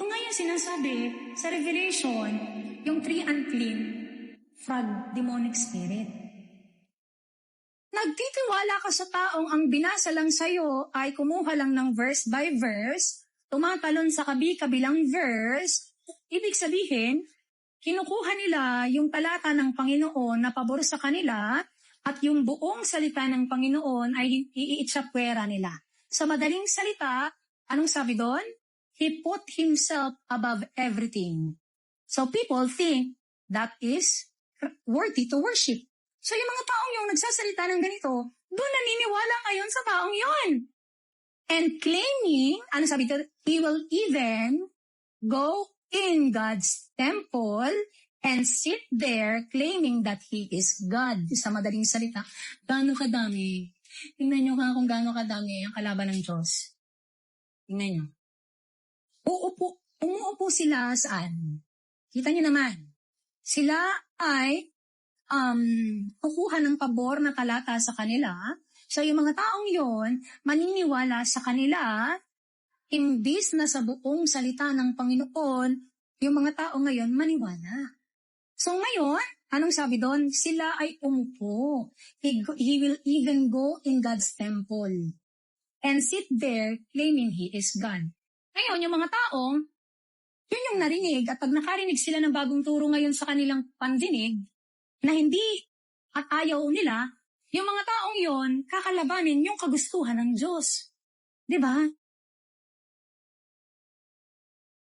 Yung nga yung sinasabi sa Revelation, yung three unclean from demonic spirit. Nagtitiwala ka sa taong ang binasa lang sa'yo ay kumuha lang ng verse by verse, tumatalon sa kabilang verse, ibig sabihin, kinukuha nila yung talata ng Panginoon na pabor sa kanila at yung buong salita ng Panginoon ay iitsapwera nila. Sa madaling salita, anong sabi doon? He put himself above everything. So people think that is worthy to worship. So yung mga taong yung nagsasalita ng ganito, doon naniniwala ngayon sa taong yon. And claiming, ano sabi doon? He will even go in God's temple and sit there claiming that He is God. Sa madaling salita, gaano kadami? Tingnan nyo nga kung gaano kadami ang kalaban ng Diyos. Tingnan nyo. Umuupo sila saan? Kita nyo naman. Sila ay kukuha ng pabor na talata sa kanila. So yung mga taong yon maniniwala sa kanila, imbis na sa buong salita ng Panginoon, yung mga tao ngayon maniwala. So ngayon, anong sabi doon? Sila ay umupo. He will even go in God's temple and sit there claiming He is God. Ngayon, yung mga taong, yun yung narinig at pag nakarinig sila ng bagong turo ngayon sa kanilang pandinig, na hindi at ayaw nila, yung mga taong yon kakalabanin yung kagustuhan ng Diyos. Diba?